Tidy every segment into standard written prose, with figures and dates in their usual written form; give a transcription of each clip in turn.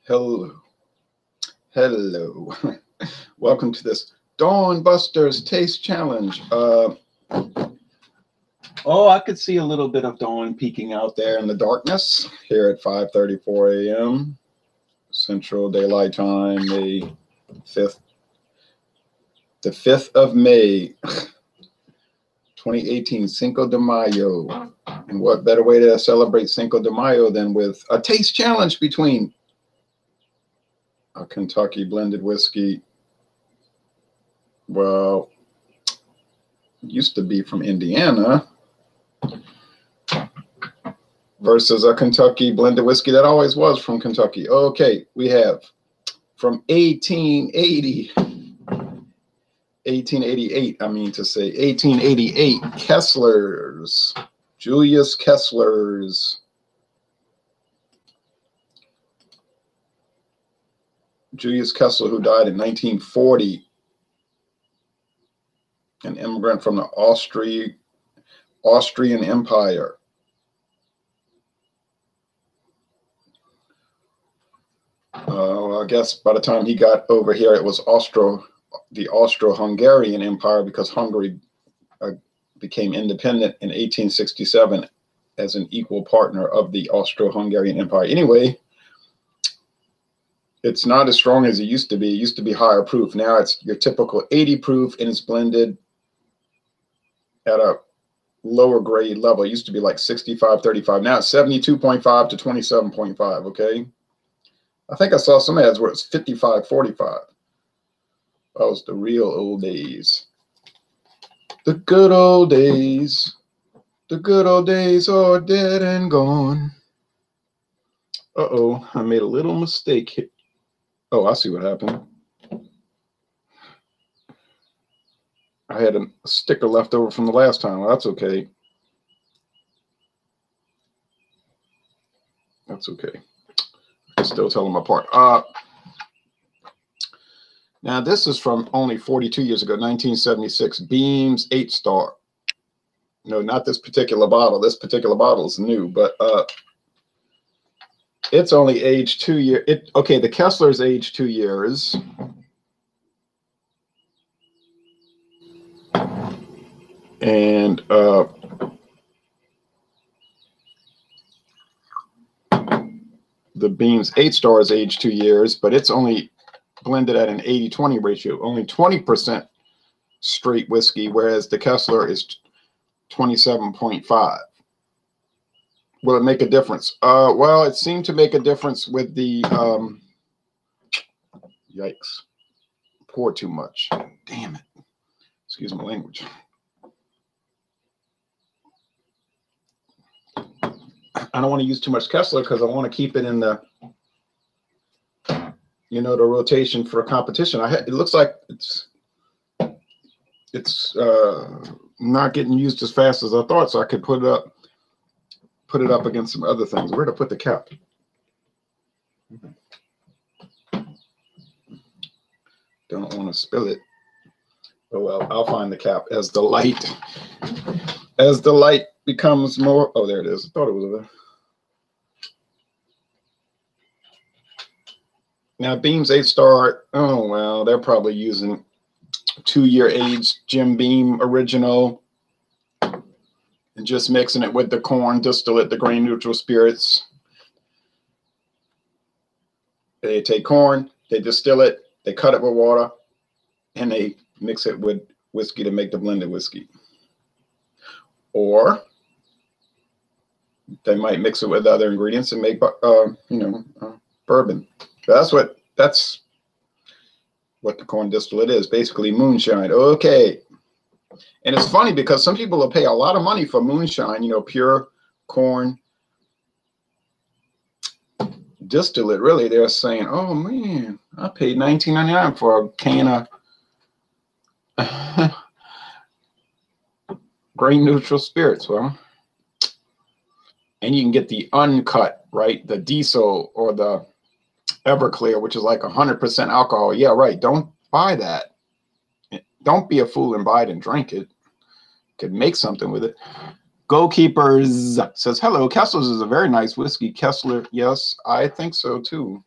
Hello. Hello. Welcome to this Dawn Busters Taste Challenge. I could see a little bit of dawn peeking out there in the darkness here at 5:34 a.m. Central Daylight Time, May 5th. The 5th of May, 2018, Cinco de Mayo. And what better way to celebrate Cinco de Mayo than with a taste challenge between a Kentucky blended whiskey, well, used to be from Indiana, versus a Kentucky blended whiskey that always was from Kentucky. Okay, we have from 1888, I mean to say 1888, Kessler's, Julius Kessler's. Julius Kessler, who died in 1940, an immigrant from the Austrian Empire. I guess by the time he got over here, it was the Austro-Hungarian Empire, because Hungary became independent in 1867 as an equal partner of the Austro-Hungarian Empire. Anyway, it's not as strong as it used to be. It used to be higher proof. Now it's your typical 80 proof, and it's blended at a lower grade level. It used to be like 65-35. Now it's 72.5 to 27.5, okay? I think I saw some ads where it's 55-45. That was the real old days. The good old days. The good old days are dead and gone. Uh-oh, I made a little mistake here. Oh, I see what happened. I had a sticker left over from the last time. Well, that's okay. That's okay. I can still tell them apart. Now, this is from only 42 years ago, 1976. Beam's 8-star. No, not this particular bottle. This particular bottle is new, but it's only aged 2 years. Okay, the Kessler's aged 2 years. And the Beam's 8-star is aged 2 years, but it's only blended at an 80-20 ratio, only 20% straight whiskey, whereas the Kessler is 27.5. Will it make a difference? Well, it seemed to make a difference with the, yikes, pour too much. Damn it. Excuse my language. I don't want to use too much Kessler because I want to keep it in the, the rotation for a competition. It looks like it's not getting used as fast as I thought, so I could put it up against some other things. Where to put the cap? Don't want to spill it. Oh well, I'll find the cap as the light becomes more. Oh, there it is. I thought it was over there. Now, Beam's 8-star. Oh well, they're probably using 2-year aged Jim Beam original and just mixing it with the corn distillate, the grain neutral spirits. They take corn, they distill it, they cut it with water, and they mix it with whiskey to make the blended whiskey. Or they might mix it with other ingredients and make, bourbon. That's what the corn distillate is, basically moonshine. Okay. And it's funny because some people will pay a lot of money for moonshine, pure corn distillate. Really, they're saying, oh man, I paid $19.99 for a can of grain neutral spirits. Well, and you can get the uncut, right? The diesel or the Everclear, which is like 100% alcohol. Yeah, right. Don't buy that. Don't be a fool and buy it and drink it. Could make something with it. Goalkeepers says, hello, Kessler's is a very nice whiskey. Kessler, yes, I think so too.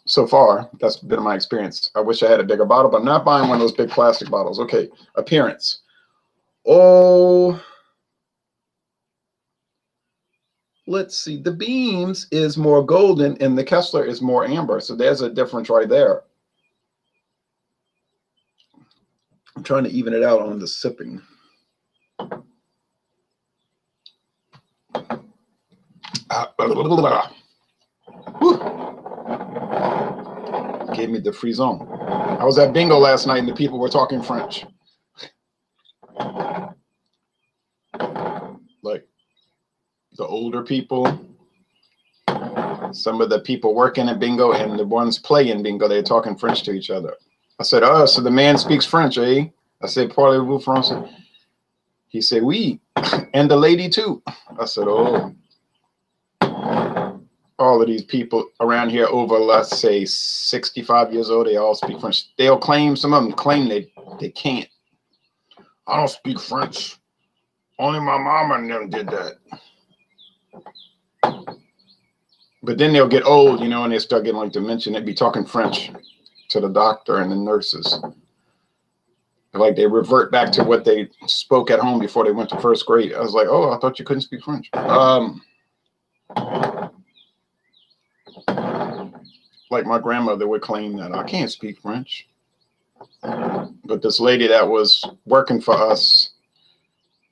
So far, that's been my experience. I wish I had a bigger bottle, but I'm not buying one of those big plastic bottles. Okay, appearance. Oh, let's see. The Beams is more golden and the Kessler is more amber. So there's a difference right there. I'm trying to even it out on the sipping. Gave me the frisson. I was at bingo last night and the people were talking French. Like the older people, some of the people working at bingo and the ones playing bingo, they're talking French to each other. I said, oh, so the man speaks French, eh? I said, parlez-vous français? He said, oui, and the lady too. I said, oh. All of these people around here over, let's say, 65 years old, they all speak French. They'll claim, some of them claim they can't. I don't speak French. Only my mama and them did that. But then they'll get old, you know, and they start getting like dementia. They'd be talking French to the doctor and the nurses. Like they revert back to what they spoke at home before they went to first grade. I was like, oh, I thought you couldn't speak French. Like my grandmother would claim that I can't speak French. But this lady that was working for us,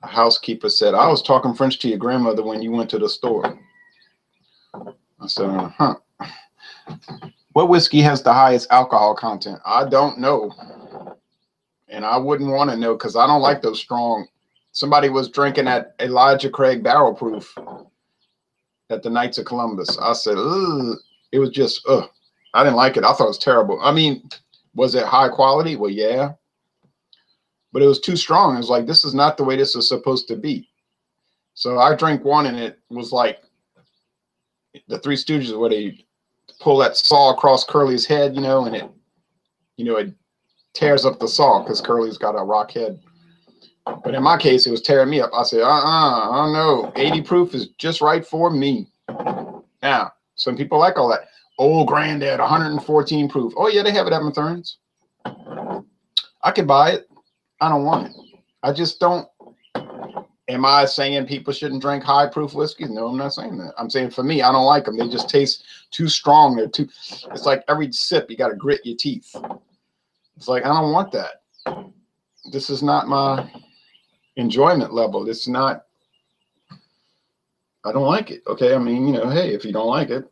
a housekeeper, said, I was talking French to your grandmother when you went to the store. I said, huh. What whiskey has the highest alcohol content? I don't know. And I wouldn't want to know because I don't like those strong. Somebody was drinking at Elijah Craig Barrel Proof at the Knights of Columbus. I said, ugh. It was just, ugh. I didn't like it. I thought it was terrible. I mean, was it high quality? Well, yeah. But it was too strong. It was like, this is not the way this is supposed to be. So I drank one and it was like the Three Stooges where they pull that saw across Curly's head, you know, and it, you know, it tears up the saw because Curly's got a rock head. But in my case, it was tearing me up. I said, I don't know. 80 proof is just right for me. Now, some people like all that. Old Granddad, 114 proof. Oh, yeah, they have it at Mathern's. I could buy it. I don't want it. I just don't. Am I saying people shouldn't drink high proof whiskeys? No, I'm not saying that. I'm saying for me, I don't like them. They just taste too strong. They're too, it's like every sip, you got to grit your teeth. It's like, I don't want that. This is not my enjoyment level. It's not, I don't like it. Okay. I mean, you know, hey, if you don't like it,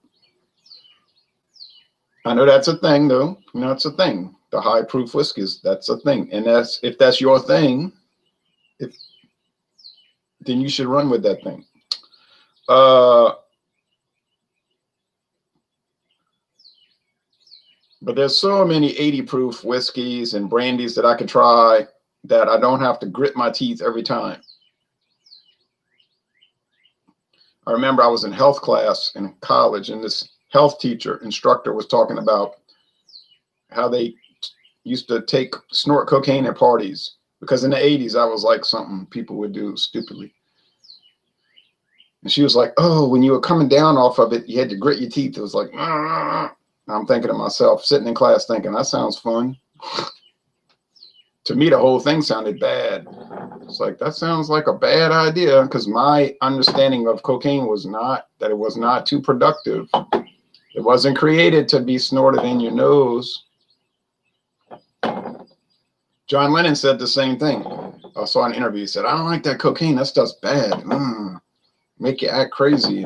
I know that's a thing though. You know, it's a thing. The high proof whiskeys, that's a thing. And that's, if that's your thing, then you should run with that thing. But there's so many 80 proof whiskeys and brandies that I could try that I don't have to grit my teeth every time. I remember I was in health class in college and this health teacher instructor was talking about how they used to snort cocaine at parties, because in the 80s I was like something people would do stupidly. And she was like, oh, when you were coming down off of it, you had to grit your teeth. It was like, I'm thinking to myself, sitting in class thinking, that sounds fun. To me, the whole thing sounded bad. It's like, that sounds like a bad idea, because my understanding of cocaine was not that it was not too productive. It wasn't created to be snorted in your nose. John Lennon said the same thing. I saw an interview. He said, I don't like that cocaine. That stuff's bad. Make you act crazy.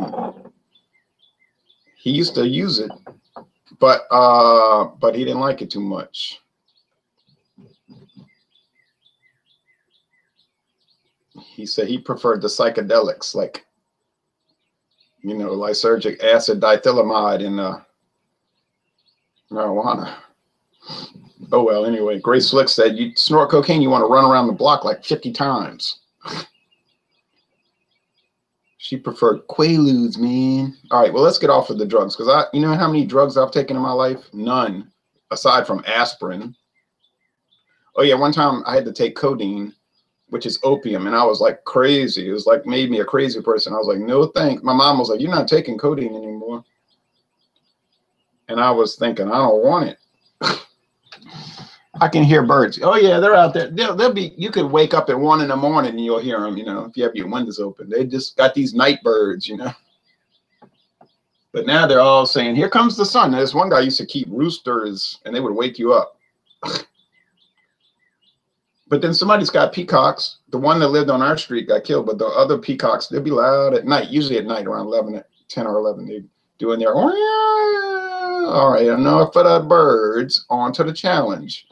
He used to use it, but he didn't like it too much. He said he preferred the psychedelics, like, you know, lysergic acid, diethylamide, and marijuana. Oh, well, anyway, Grace Slick said, you snort cocaine, you want to run around the block like 50 times. She preferred Quaaludes, man. All right, well, let's get off of the drugs, because you know how many drugs I've taken in my life? None, aside from aspirin. Oh, yeah, one time I had to take codeine, which is opium, and I was like crazy. It was like made me a crazy person. I was like, no thanks. My mom was like, you're not taking codeine anymore. And I was thinking, I don't want it. I can hear birds. Oh yeah, they're out there. They'll be. You could wake up at 1 in the morning and you'll hear them. You know, if you have your windows open, they just got these night birds. You know. But now they're all saying, "Here comes the sun." There's one guy used to keep roosters, and they would wake you up. But then somebody's got peacocks. The one that lived on our street got killed, but the other peacocks, they'll be loud at night. Usually at night around 10 or 11, they're doing their. All right, enough for the birds. On to the challenge.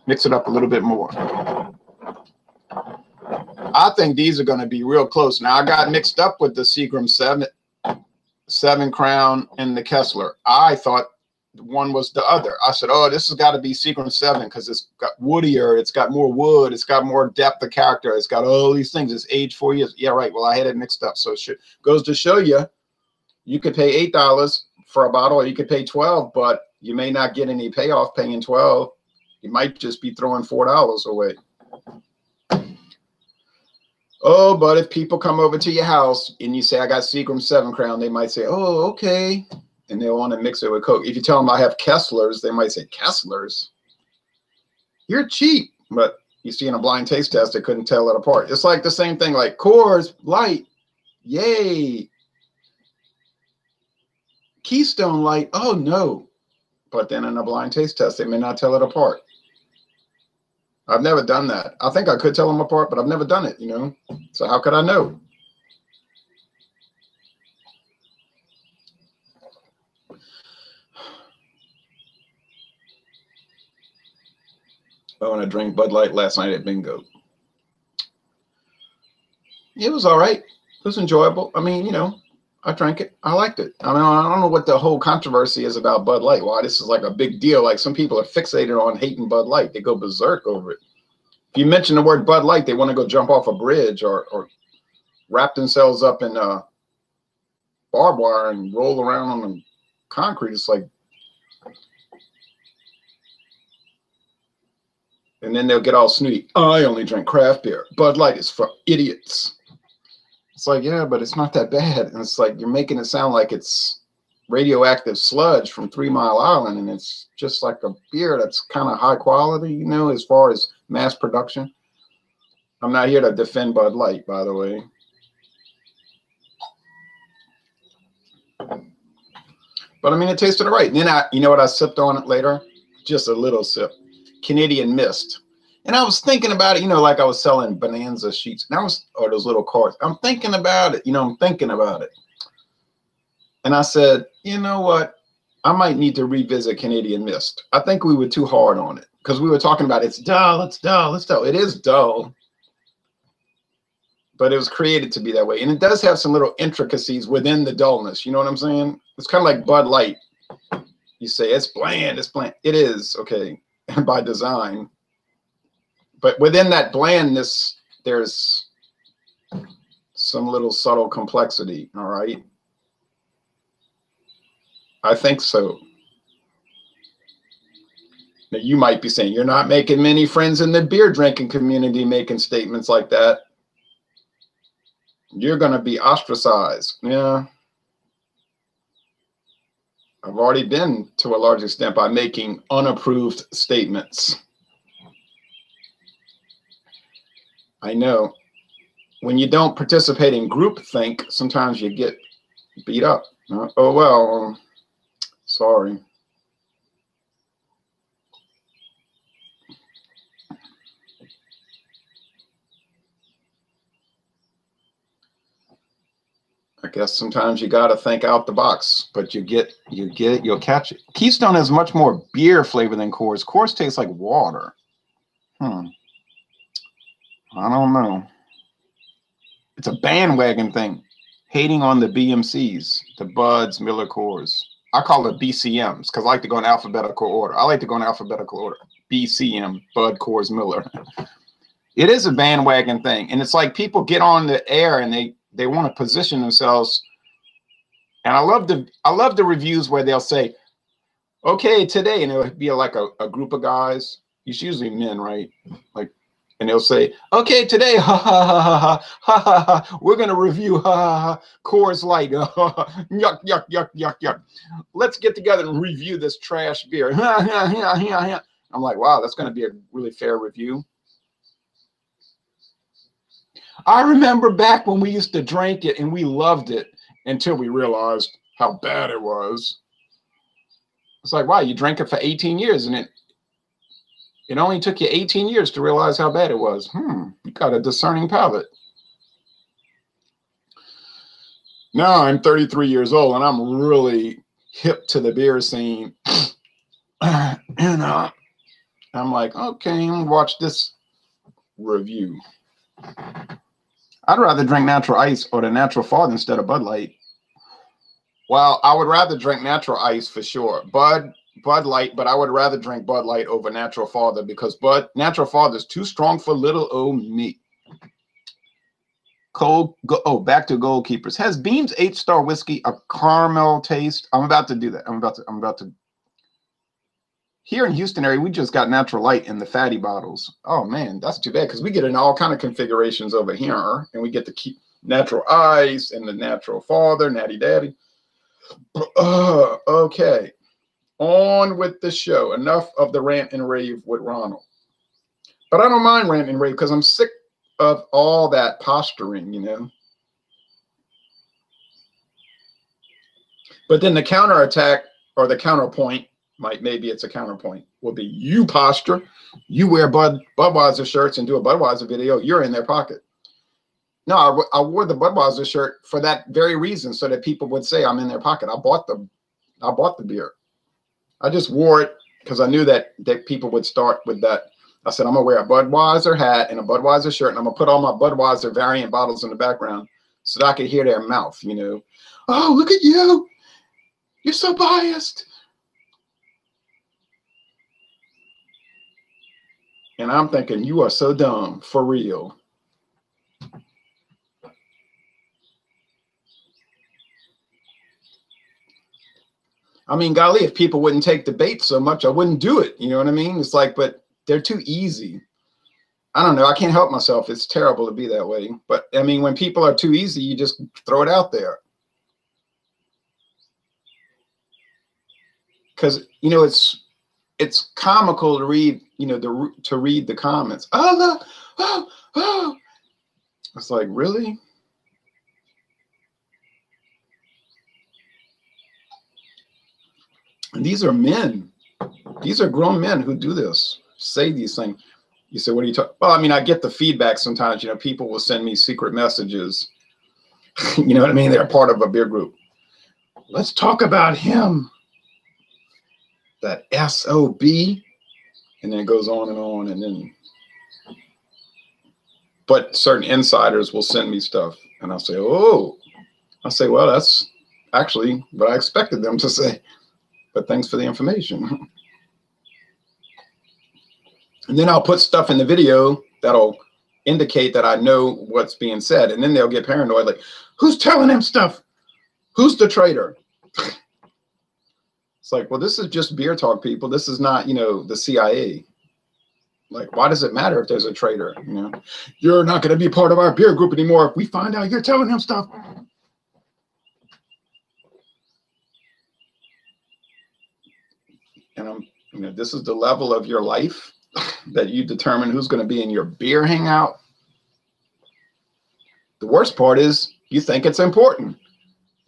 Mix it up a little bit more. I think these are going to be real close. Now, I got mixed up with the Seagram 7 Crown and the Kessler. I thought one was the other. I said, oh, this has got to be Seagram 7 because it's got woodier. It's got more wood. It's got more depth of character. It's got all these things. It's aged 4 years. Yeah, right. Well, I had it mixed up. So it goes to show you, you could pay $8 for a bottle, or you could pay $12, but you may not get any payoff paying $12. You might just be throwing $4 away. Oh, but if people come over to your house and you say, I got Seagram 7 Crown, they might say, oh, okay. And they'll want to mix it with Coke. If you tell them I have Kesslers, they might say, Kesslers? You're cheap. But you see in a blind taste test, they couldn't tell it apart. It's like the same thing, like Coors Light. Yay. Keystone Light, oh no. But then in a blind taste test, they may not tell it apart. I've never done that. I think I could tell them apart, but I've never done it, you know. So how could I know? Oh, and I drank Bud Light last night at bingo. It was all right. It was enjoyable. I mean, you know, I drank it. I liked it. I mean, I don't know what the whole controversy is about Bud Light. Why this is like a big deal. Like some people are fixated on hating Bud Light. They go berserk over it. If you mention the word Bud Light, they want to go jump off a bridge or wrap themselves up in barbed wire and roll around on the concrete. It's like, and then they'll get all snooty. I only drink craft beer. Bud Light is for idiots. It's like, yeah, but it's not that bad. And it's like, you're making it sound like it's radioactive sludge from 3 Mile Island. And it's just like a beer that's kind of high quality, you know, as far as mass production. I'm not here to defend Bud Light, by the way. But I mean, it tasted all right. And then you know what I sipped on it later? Just a little sip. Canadian Mist. And I was thinking about it, you know, like I was selling Bonanza sheets. And or those little cards. I'm thinking about it, you know, I'm thinking about it. And I said, you know what? I might need to revisit Canadian Mist. I think we were too hard on it because we were talking about it's dull, it's dull, it's dull. It is dull. But it was created to be that way. And it does have some little intricacies within the dullness. You know what I'm saying? It's kind of like Bud Light. You say it's bland, it's bland. It is, okay, by design. But within that blandness, there's some little subtle complexity, all right? I think so. Now, you might be saying, you're not making many friends in the beer drinking community making statements like that. You're going to be ostracized. Yeah. I've already been, to a large extent, by making unapproved statements. I know. When you don't participate in groupthink, sometimes you get beat up. Oh, well, sorry. I guess sometimes you got to think out the box, but you get it, you'll catch it. Keystone has much more beer flavor than Coors. Coors tastes like water. I don't know. It's a bandwagon thing. Hating on the BMCs, the Buds, Miller Coors. I call it BCMs because I like to go in alphabetical order. I like to go in alphabetical order. BCM, Bud, Coors, Miller. It is a bandwagon thing. And it's like people get on the air and they want to position themselves. And I love the reviews where they'll say, okay, today, and it'll be like a group of guys. It's usually men, right? Like, And they'll say, okay, today, ha ha ha ha ha ha ha, we're gonna review ha ha ha Coors Light. Yuck, yuck, yuck, yuck, yuck. Let's get together and review this trash beer. I'm like, wow, that's gonna be a really fair review. I remember back when we used to drink it and we loved it until we realized how bad it was. It's like, wow, you drank it for 18 years and it only took you 18 years to realize how bad it was. You got a discerning palate. Now I'm 33 years old and I'm really hip to the beer scene. And I'm like, okay, I'm gonna watch this review. I'd rather drink natural ice or the natural father instead of Bud Light. Well, I would rather drink natural ice for sure. Bud Light, but I would rather drink Bud Light over natural father because natural father is too strong for little old me. Back to Goalkeepers. Has Beam's 8-star whiskey a caramel taste? I'm about to do that. I'm about to. Here in Houston area, we just got natural light in the fatty bottles. Oh man, that's too bad because we get in all kind of configurations over here, and we get to keep natural ice and the natural father, natty daddy. Okay, on with the show. Enough of the rant and rave with Ronald. But I don't mind rant and rave because I'm sick of all that posturing, you know. But then the counterattack or the counterpoint, maybe it's a counterpoint, will be you posture, you wear Budweiser shirts and do a Budweiser video, you're in their pocket. No, I wore the Budweiser shirt for that very reason, so that people would say I'm in their pocket. I bought the beer. I just wore it because I knew that people would start with that. I said, I'm gonna wear a Budweiser hat and a Budweiser shirt, and I'm gonna put all my Budweiser variant bottles in the background so that I could hear their mouth, you know. Oh, look at you. You're so biased. And I'm thinking, you are so dumb, for real. I mean, golly, if people wouldn't take the bait so much, I wouldn't do it. You know what I mean? It's like, but they're too easy. I don't know. I can't help myself. It's terrible to be that way. But I mean, when people are too easy, you just throw it out there. Because, you know, it's comical to read, you know, to read the comments. Oh, look, oh. It's like, really? And these are men. These are grown men who do this, say these things. You say, what are you talking? Well, I mean, I get the feedback sometimes, you know, people will send me secret messages. You know what I mean? They're part of a beer group. Let's talk about him. That SOB. And then it goes on, and then. But certain insiders will send me stuff. And I'll say, oh. I'll say, well, that's actually what I expected them to say. But thanks for the information. And then I'll put stuff in the video that'll indicate that I know what's being said. And then they'll get paranoid, like, who's telling him stuff? Who's the traitor? It's like, well, this is just beer talk, people. This is not, you know, the CIA. Like, why does it matter if there's a traitor? You know, you're not going to be part of our beer group anymore if we find out you're telling him stuff. And you know, this is the level of your life that you determine who's going to be in your beer hangout. The worst part is you think it's important.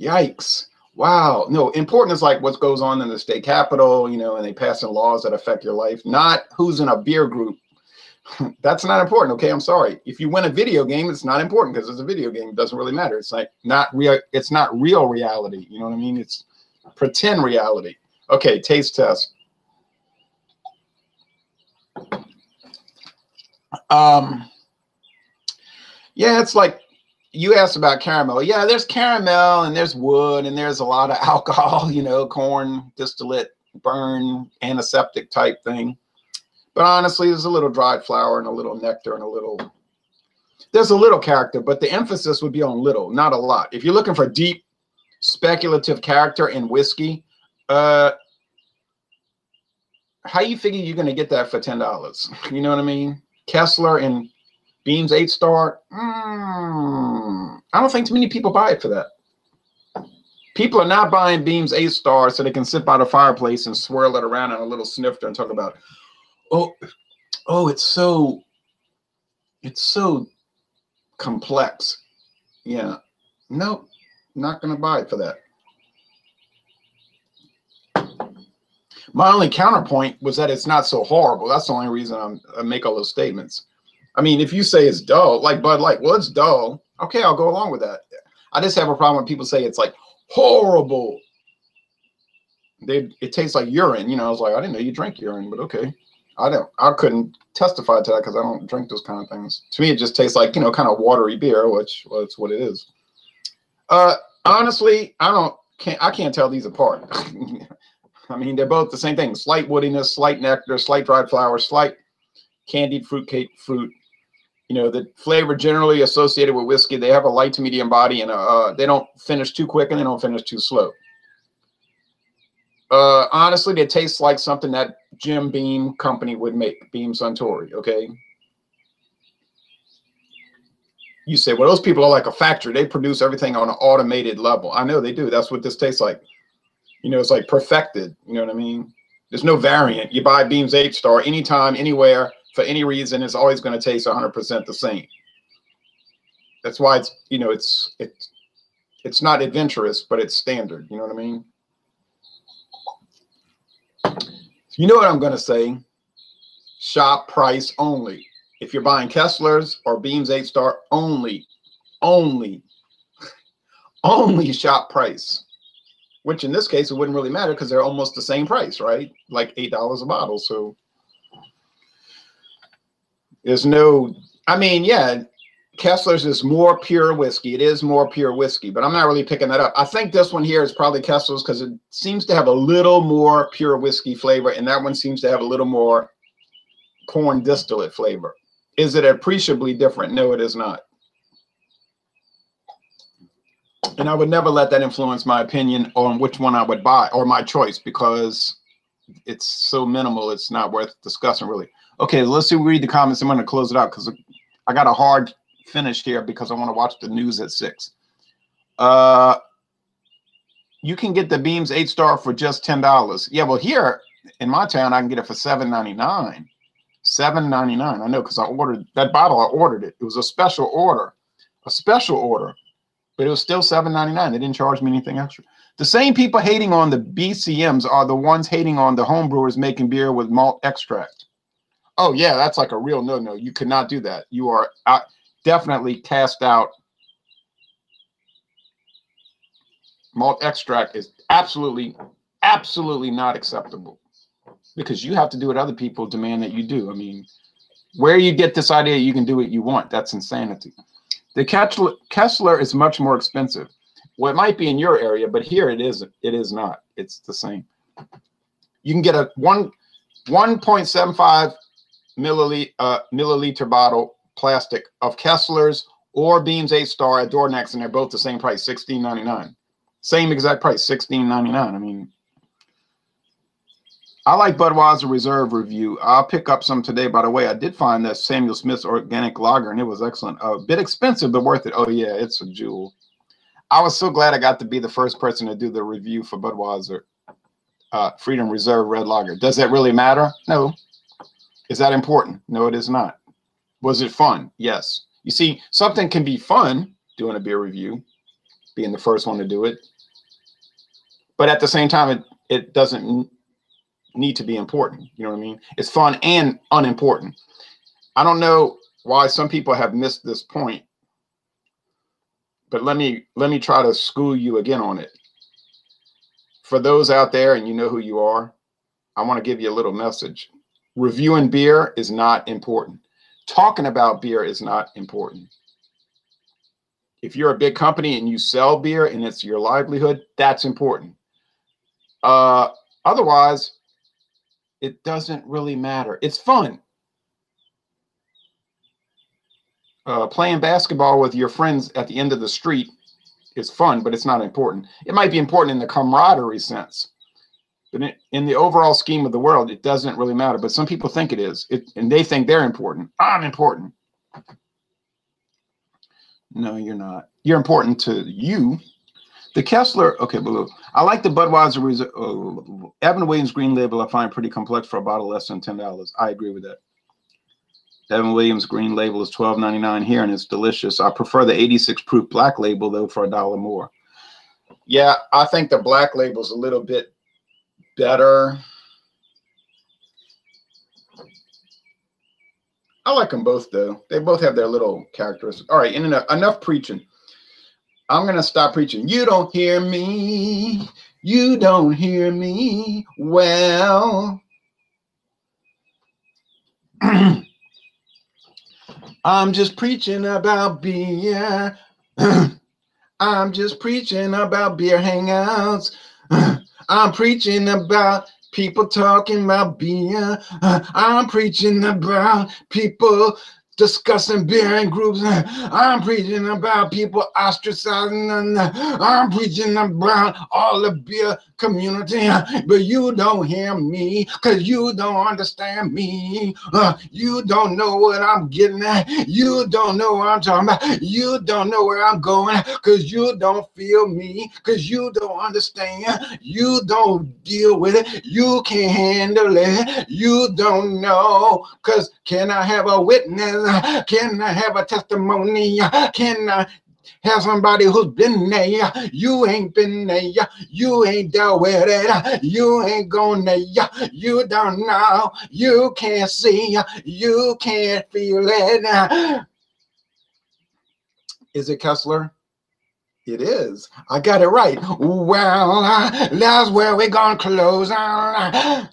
Yikes. Wow. No, important is like what goes on in the state capitol, you know, and they passing laws that affect your life, not who's in a beer group. That's not important. Okay. I'm sorry. If you win a video game, it's not important because it's a video game. It doesn't really matter. It's like not real. It's not real reality. You know what I mean? It's pretend reality. Okay. Taste test. Yeah, it's like you asked about caramel. Yeah, there's caramel and there's wood and there's a lot of alcohol, you know, corn, distillate, burn, antiseptic type thing. But honestly, there's a little dried flower and a little nectar and there's a little character, but the emphasis would be on little, not a lot. If you're looking for deep speculative character in whiskey, how you figure you're going to get that for $10? You know what I mean? Kessler and Beam's 8-star. I don't think too many people buy it for that. People are not buying Beam's 8-star so they can sit by the fireplace and swirl it around in a little snifter and talk about, oh, it's so complex. Yeah, nope, not gonna buy it for that. My only counterpoint was that it's not so horrible. That's the only reason I make all those statements. I mean, if you say it's dull, like Bud Light, well, it's dull. Okay, I'll go along with that. I just have a problem when people say it's like horrible. It tastes like urine. You know, I was like, I didn't know you drank urine, but okay. I couldn't testify to that because I don't drink those kind of things. To me, it just tastes like, you know, kind of watery beer, which, well, it's what it is. Honestly, I can't tell these apart. I mean, they're both the same thing. Slight woodiness, slight nectar, slight dried flowers, slight candied fruit. You know, the flavor generally associated with whiskey, they have a light to medium body, and they don't finish too quick and they don't finish too slow. Honestly, they taste like something that Jim Beam company would make, Beam-Suntory, okay? You say, well, those people are like a factory. They produce everything on an automated level. I know they do. That's what this tastes like. You know, it's like perfected. You know what I mean? There's no variant. You buy Beam's 8-star anytime, anywhere, for any reason, it's always going to taste 100% the same. That's why it's, you know, it's not adventurous, but it's standard. You know what I mean? You know what I'm going to say? Shop price only. If you're buying Kessler's or Beam's 8-star, only shop price. Which in this case, it wouldn't really matter because they're almost the same price, right? Like $8 a bottle. So there's no, I mean, yeah, Kessler's is more pure whiskey. It is more pure whiskey, but I'm not really picking that up. I think this one here is probably Kessler's because it seems to have a little more pure whiskey flavor, and that one seems to have a little more corn distillate flavor. Is it appreciably different? No, it is not. And I would never let that influence my opinion on which one I would buy or my choice because it's so minimal. It's not worth discussing, really. Okay, let's see. We read the comments. I'm going to close it out because I got a hard finish here because I want to watch the news at 6. You can get the Beam's 8-star for just $10. Yeah, well, here in my town, I can get it for $7.99. $7.99. I know because I ordered that bottle. I ordered it. It was a special order. But it was still $7.99. They didn't charge me anything extra. The same people hating on the BCMs are the ones hating on the homebrewers making beer with malt extract. Oh, yeah, that's like a real no-no. You could not do that. You are definitely cast out. Malt extract is absolutely not acceptable because you have to do what other people demand that you do. I mean, where you get this idea you can do what you want, that's insanity. The Kessler is much more expensive. Well, it might be in your area, but here it isn't. It is not. It's the same. You can get a 1.75 milliliter bottle plastic of Kessler's or Beam's 8-star at Dornex, and they're both the same price, $16.99. Same exact price, $16.99. I mean, I like Budweiser Reserve review. I'll pick up some today. By the way, I did find that Samuel Smith's organic lager, and it was excellent. A bit expensive, but worth it. Oh, yeah, it's a jewel. I was so glad I got to be the first person to do the review for Budweiser Freedom Reserve Red Lager. Does that really matter? No. Is that important? No, it is not. Was it fun? Yes. You see, something can be fun, doing a beer review, being the first one to do it. But at the same time, it doesn't need to be important. You know what I mean? It's fun and unimportant. I don't know why some people have missed this point, but let me try to school you again on it. For those out there, and you know who you are, I want to give you a little message. Reviewing beer is not important. Talking about beer is not important. If you're a big company and you sell beer and it's your livelihood, that's important. Otherwise, it doesn't really matter. It's fun. Playing basketball with your friends at the end of the street is fun, but it's not important. It might be important in the camaraderie sense. But in the overall scheme of the world, it doesn't really matter. But some people think it is, and they think they're important. I'm important. No, you're not. You're important to you. The Kessler, okay, Blue. I like the Budweiser Evan Williams green label. I find pretty complex for a bottle less than $10. I agree with that. Evan Williams green label is $12.99 here, and it's delicious. I prefer the 86 proof black label though for $1 more. Yeah, I think the black label is a little bit better. I like them both though. They both have their little characteristics. All right, enough preaching. I'm going to stop preaching. You don't hear me. You don't hear me. Well, I'm just preaching about beer. I'm just preaching about beer hangouts. I'm preaching about people talking about beer. I'm preaching about people discussing beer in groups. I'm preaching about people ostracizing. I'm preaching about all the beer community. But you don't hear me because you don't understand me. You don't know what I'm getting at. You don't know what I'm talking about. You don't know where I'm going because you don't feel me, because you don't understand. You don't deal with it. You can't handle it. You don't know. Because can I have a witness? Can I have a testimony? Can I have somebody who's been there? You ain't been there. You ain't dealt with it. You ain't gone there. You don't know. You can't see. You can't feel it. Is it Kessler? It is. I got it right. Well, that's where we're going to close on.